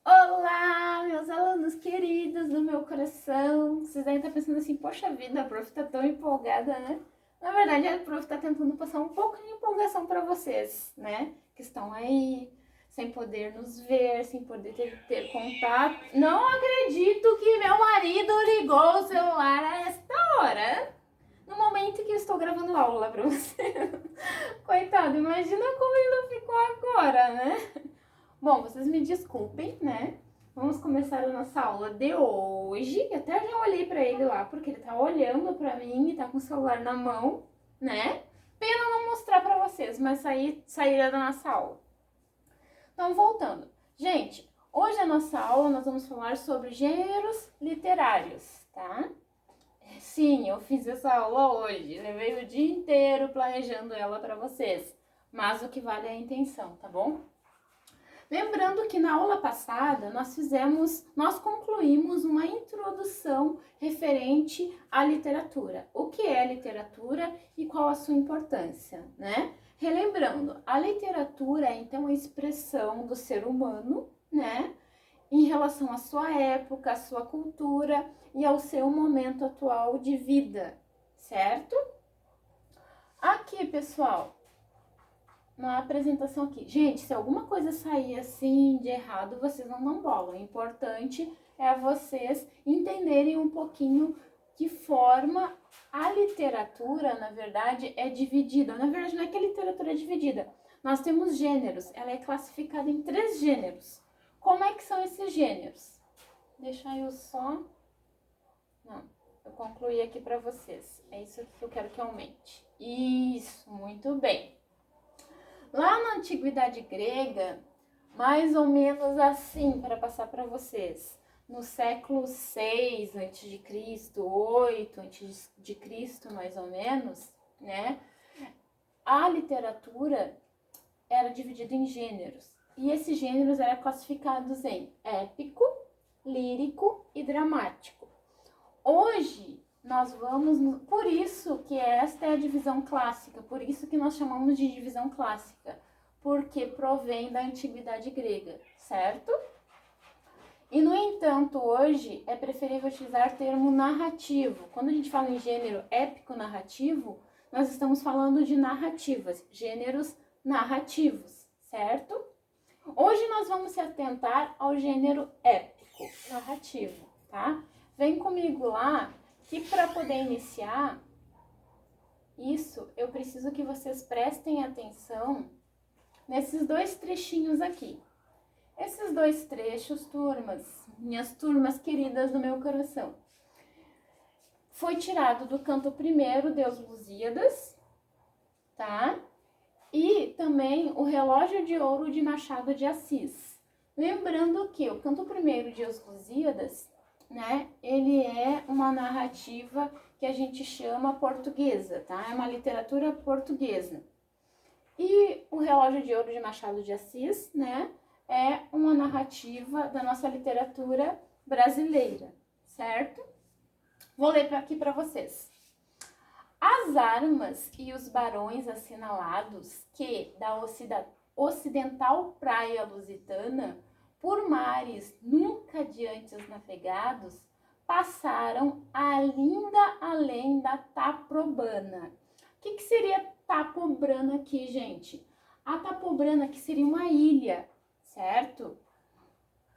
Olá, meus alunos queridos do meu coração. Vocês devem estar pensando assim, poxa vida, a prof tá tão empolgada, né? Na verdade, a prof tá tentando passar um pouco de empolgação para vocês, né? Que estão aí, sem poder nos ver, sem poder ter contato. Não acredito que meu marido ligou o celular a esta hora, no momento que eu estou gravando aula para você. Coitado, imagina como ele não ficou agora, né? Bom, vocês me desculpem, né? Vamos começar a nossa aula de hoje. Eu até já olhei pra ele lá, porque ele tá olhando pra mim e tá com o celular na mão, né? Pena não mostrar pra vocês, mas saíram da nossa aula. Então, voltando. Gente, hoje a nossa aula nós vamos falar sobre gêneros literários, tá? Sim, eu fiz essa aula hoje. Levei o dia inteiro planejando ela pra vocês. Mas o que vale é a intenção, tá bom? Lembrando que na aula passada nós concluímos uma introdução referente à literatura. O que é literatura e qual a sua importância, né? Relembrando, a literatura é então a expressão do ser humano, né? Em relação à sua época, à sua cultura e ao seu momento atual de vida, certo? Aqui, pessoal, na apresentação aqui. Gente, se alguma coisa sair assim de errado, vocês não dão bola. O importante é vocês entenderem um pouquinho que forma a literatura, na verdade, é dividida. Na verdade, não é que a literatura é dividida. Nós temos gêneros. Ela é classificada em 3 gêneros. Como é que são esses gêneros? Deixa eu só... Não, eu concluí aqui para vocês. É isso que eu quero que aumente. Isso, muito bem. Lá na antiguidade grega, mais ou menos assim, para passar para vocês, no século 6 a.C., 8 a.C., mais ou menos, né? A literatura era dividida em gêneros. E esses gêneros eram classificados em épico, lírico e dramático. Hoje, nós vamos... Por isso que esta é a divisão clássica, por isso que nós chamamos de divisão clássica, porque provém da antiguidade grega, certo? E, no entanto, hoje é preferível utilizar o termo narrativo. Quando a gente fala em gênero épico-narrativo, nós estamos falando de narrativas, gêneros narrativos, certo? Hoje nós vamos se atentar ao gênero épico, narrativo, tá? Vem comigo lá, que para poder iniciar isso, eu preciso que vocês prestem atenção nesses 2 trechinhos aqui. Esses 2 trechos, turmas, minhas turmas queridas do meu coração, foi tirado do canto primeiro de Os Lusíadas, tá? E também o Relógio de Ouro de Machado de Assis. Lembrando que o canto primeiro de Os Lusíadas, né, ele é uma narrativa que a gente chama portuguesa, tá? É uma literatura portuguesa. E o Relógio de Ouro de Machado de Assis, né, é uma narrativa da nossa literatura brasileira, certo? Vou ler aqui para vocês. As armas e os barões assinalados que da ocidental praia lusitana, por mares nunca de antes navegados, passaram ainda além da Taprobana. O que seria Taprobana aqui, gente? A Taprobana aqui seria uma ilha, certo?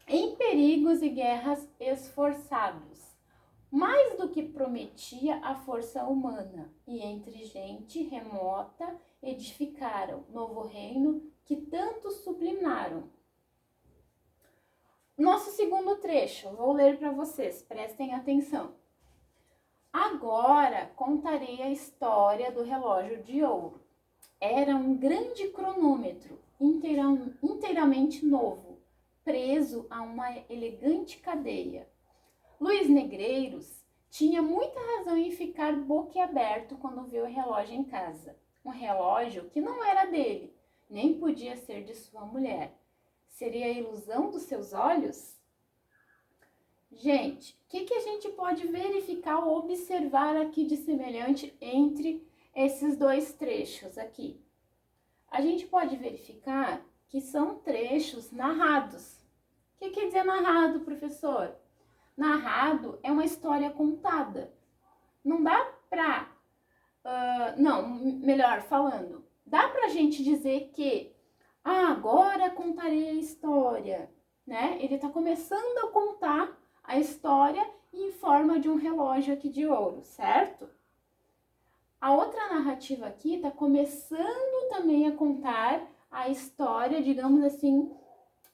Em perigos e guerras esforçados, mais do que prometia a força humana, e entre gente remota edificaram novo reino que tanto sublimaram. Nosso segundo trecho, vou ler para vocês, prestem atenção. Agora contarei a história do relógio de ouro. Era um grande cronômetro, inteiramente novo, preso a uma elegante cadeia. Luiz Negreiros tinha muita razão em ficar boquiaberto quando viu o relógio em casa. Um relógio que não era dele, nem podia ser de sua mulher. Seria a ilusão dos seus olhos? Gente, o que a gente pode verificar ou observar aqui de semelhante entre esses 2 trechos aqui? A gente pode verificar que são trechos narrados, que que quer dizer narrado, professor? Narrado é uma história contada. Não dá pra... não, melhor falando. Dá pra gente dizer que agora contarei a história, né? Ele tá começando a contar a história em forma de um relógio aqui de ouro, certo? A outra narrativa aqui está começando também a contar a história, digamos assim,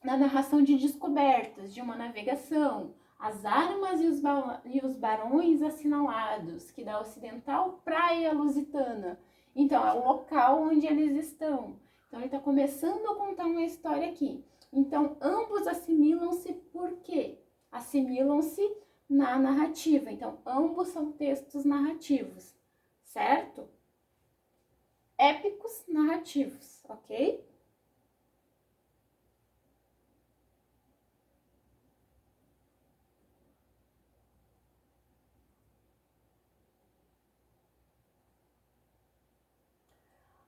na narração de descobertas, de uma navegação, as armas e os barões assinalados, que da ocidental praia lusitana. Então, é o local onde eles estão. Então, ele está começando a contar uma história aqui. Então, ambos assimilam-se por quê? Assimilam-se na narrativa. Então, ambos são textos narrativos, certo? Épicos narrativos, ok?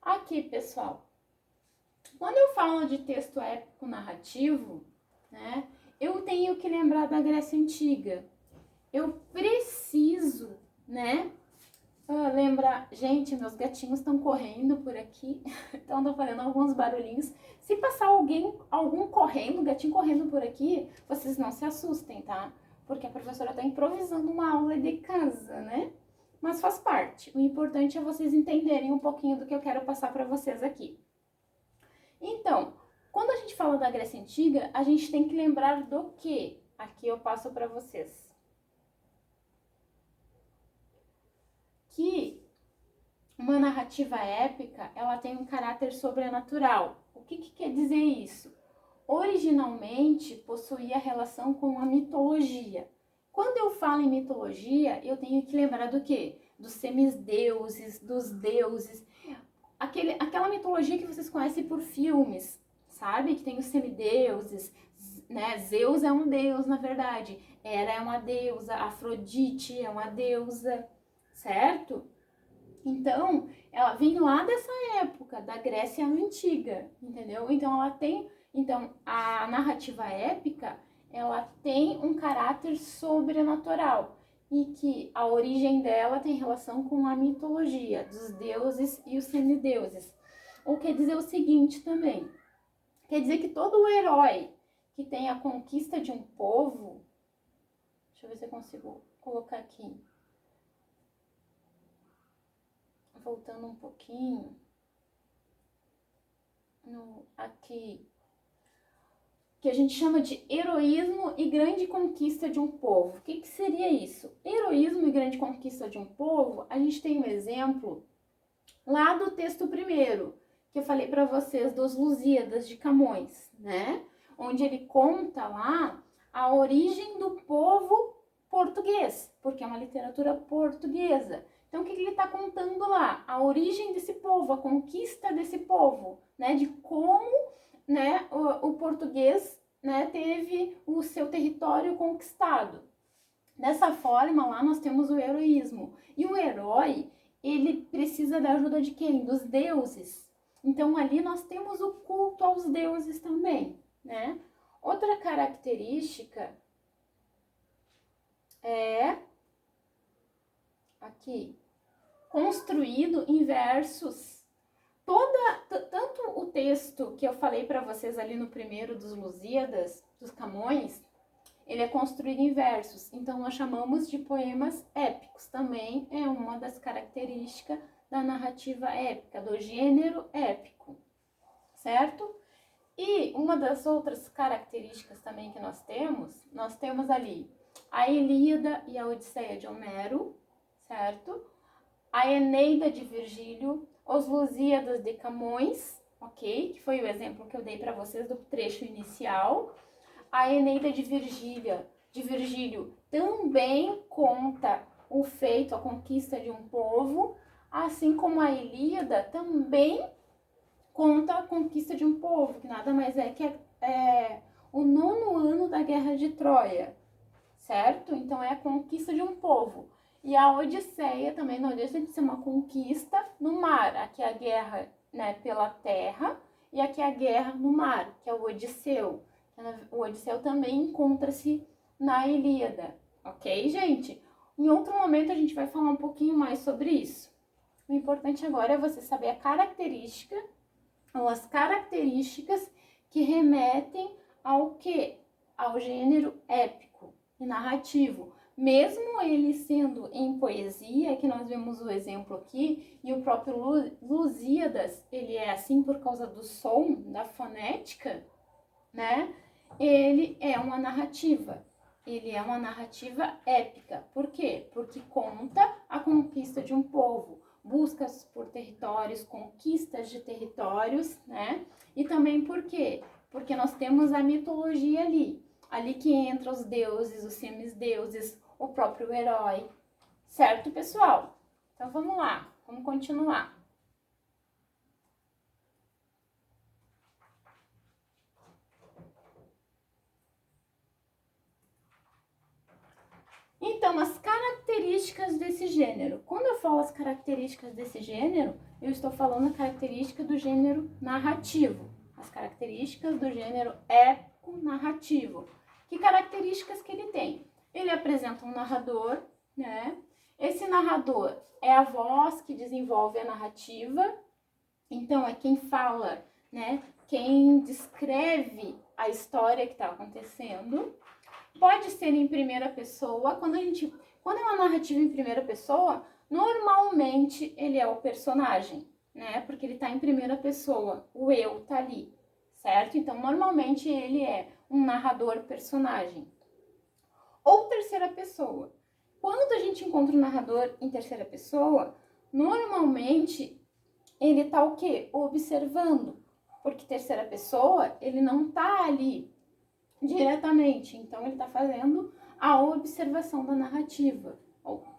Aqui, pessoal, quando eu falo de texto épico narrativo, né, eu tenho que lembrar da Grécia Antiga. Eu preciso, né, lembrar... Gente, meus gatinhos estão correndo por aqui, então estão fazendo alguns barulhinhos. Se passar algum correndo, gatinho correndo por aqui, vocês não se assustem, tá? Porque a professora está improvisando uma aula de casa, né? Mas faz parte. O importante é vocês entenderem um pouquinho do que eu quero passar para vocês aqui. Então, quando a gente fala da Grécia Antiga, a gente tem que lembrar do que? Aqui eu passo para vocês. Que uma narrativa épica, ela tem um caráter sobrenatural. O que quer dizer isso? Originalmente, possuía relação com a mitologia. Quando eu falo em mitologia, eu tenho que lembrar do quê? Dos semideuses, dos deuses. Aquela mitologia que vocês conhecem por filmes, sabe? Que tem os semideuses, né? Zeus é um deus, na verdade. Hera é uma deusa, Afrodite é uma deusa, certo? Então, ela vem lá dessa época, da Grécia Antiga, entendeu? Então, a narrativa épica, ela tem um caráter sobrenatural e que a origem dela tem relação com a mitologia dos deuses e os semideuses. Ou quer dizer o seguinte também, quer dizer que todo herói que tem a conquista de um povo, deixa eu ver se eu consigo colocar aqui, voltando um pouquinho, aqui, que a gente chama de heroísmo e grande conquista de um povo. O que seria isso? Heroísmo e grande conquista de um povo, a gente tem um exemplo lá do texto primeiro, que eu falei para vocês, dos Lusíadas de Camões, né? Onde ele conta lá a origem do povo português, porque é uma literatura portuguesa. Então, o que ele está contando lá? A origem desse povo, a conquista desse povo, né? De como, né, o português, né, teve o seu território conquistado. Dessa forma, lá nós temos o heroísmo. E o herói, ele precisa da ajuda de quem? Dos deuses. Então, ali nós temos o culto aos deuses também, né? Outra característica é aqui, construído em versos. Tanto o texto que eu falei para vocês ali no primeiro dos Lusíadas, dos Camões, ele é construído em versos, então nós chamamos de poemas épicos. Também é uma das características da narrativa épica, do gênero épico, certo? E uma das outras características também que nós temos ali a Ilíada e a Odisseia de Homero, certo? A Eneida de Virgílio, os Lusíadas de Camões, ok? Que foi o exemplo que eu dei para vocês do trecho inicial. A Eneida de Virgílio também conta o feito, a conquista de um povo, assim como a Ilíada também conta a conquista de um povo, que nada mais é que o 9º ano da Guerra de Troia, certo? Então é a conquista de um povo. E a Odisseia também não deixa de ser uma conquista no mar. Aqui é a guerra, né, pela terra, e aqui é a guerra no mar, que é o Odisseu, O Odisseu também encontra-se na Ilíada, ok, gente? Em outro momento a gente vai falar um pouquinho mais sobre isso. O importante agora é você saber a característica, ou as características que remetem ao quê? Ao gênero épico e narrativo. Mesmo ele sendo em poesia, que nós vemos o exemplo aqui, e o próprio Lusíadas, ele é assim por causa do som, da fonética, né? Ele é uma narrativa. Ele é uma narrativa épica. Por quê? Porque conta a conquista de um povo, buscas por territórios, conquistas de territórios, né? E também por quê? Porque nós temos a mitologia ali que entra os deuses, os semideuses, o próprio herói. Certo, pessoal? Então vamos lá, vamos continuar. Então, as características desse gênero. Quando eu falo as características desse gênero, eu estou falando a característica do gênero narrativo. As características do gênero épico-narrativo. Que características que ele tem? Ele apresenta um narrador, né? Esse narrador é a voz que desenvolve a narrativa. Então, é quem fala, né? Quem descreve a história que está acontecendo. Pode ser em primeira pessoa. Quando é uma narrativa em primeira pessoa, normalmente ele é o personagem, né? Porque ele tá em primeira pessoa, o eu tá ali, certo? Então, normalmente ele é um narrador personagem. Ou terceira pessoa. Quando a gente encontra um narrador em terceira pessoa, normalmente ele tá o quê? Observando. Porque terceira pessoa, ele não tá ali diretamente, então ele está fazendo a observação da narrativa,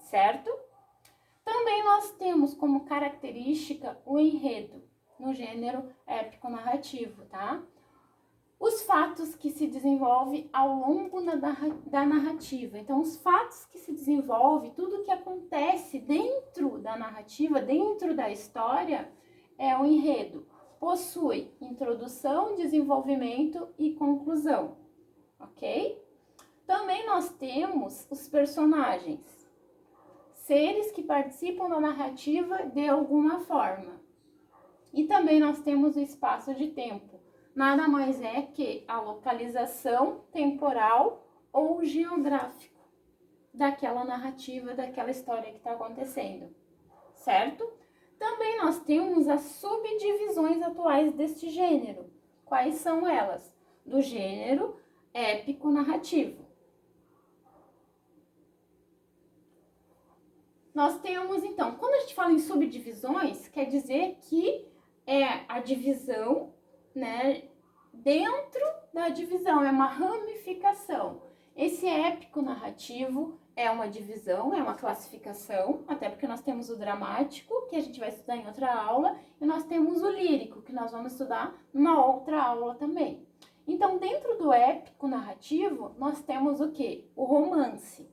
certo? Também nós temos como característica o enredo, no gênero épico-narrativo, tá? Os fatos que se desenvolvem ao longo da narrativa. Então, os fatos que se desenvolvem, tudo que acontece dentro da narrativa, dentro da história, é o enredo. Possui introdução, desenvolvimento e conclusão. Ok? Também nós temos os personagens, seres que participam da narrativa de alguma forma. E também nós temos o espaço de tempo. Nada mais é que a localização temporal ou geográfico daquela narrativa, daquela história que está acontecendo, certo? Também nós temos as subdivisões atuais deste gênero. Quais são elas? Do gênero épico-narrativo. Nós temos, então, quando a gente fala em subdivisões, quer dizer que é a divisão, né, dentro da divisão, é uma ramificação. Esse épico-narrativo é uma divisão, é uma classificação, até porque nós temos o dramático, que a gente vai estudar em outra aula, e nós temos o lírico, que nós vamos estudar numa outra aula também. Então, dentro do épico narrativo, nós temos o quê? O romance.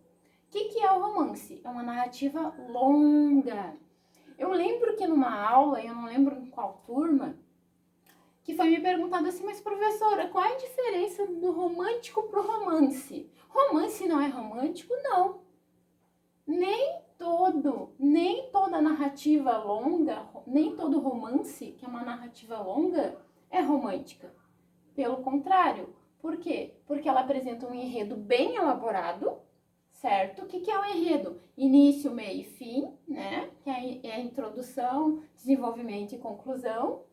O que é o romance? É uma narrativa longa. Eu lembro que numa aula, eu não lembro em qual turma, que foi me perguntado assim, mas professora, qual é a diferença do romântico pro romance? Romance não é romântico? Não. Nem toda narrativa longa, nem todo romance, que é uma narrativa longa, é romântica. Pelo contrário. Por quê? Porque ela apresenta um enredo bem elaborado, certo? O que é o enredo? Início, meio e fim, né? Que é a introdução, desenvolvimento e conclusão.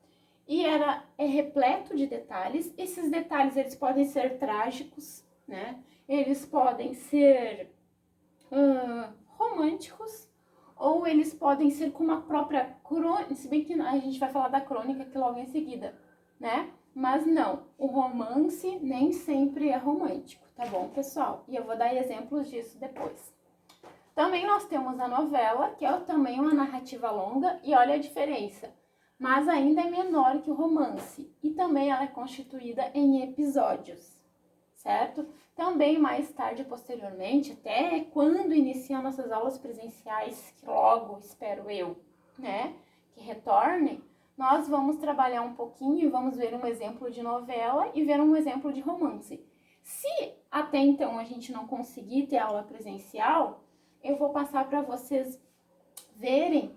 E é repleto de detalhes. Esses detalhes, eles podem ser trágicos, né? Eles podem ser românticos, ou eles podem ser com uma própria crônica, se bem que a gente vai falar da crônica aqui logo em seguida, né? Mas não, o romance nem sempre é romântico, tá bom, pessoal? E eu vou dar exemplos disso depois. Também nós temos a novela, que é também uma narrativa longa, e olha a diferença, mas ainda é menor que o romance, e também ela é constituída em episódios, certo? Também mais tarde, posteriormente, até quando iniciam nossas aulas presenciais, que logo, espero eu, né, que retornem, nós vamos trabalhar um pouquinho e vamos ver um exemplo de novela e ver um exemplo de romance. Se até então a gente não conseguir ter aula presencial, eu vou passar para vocês verem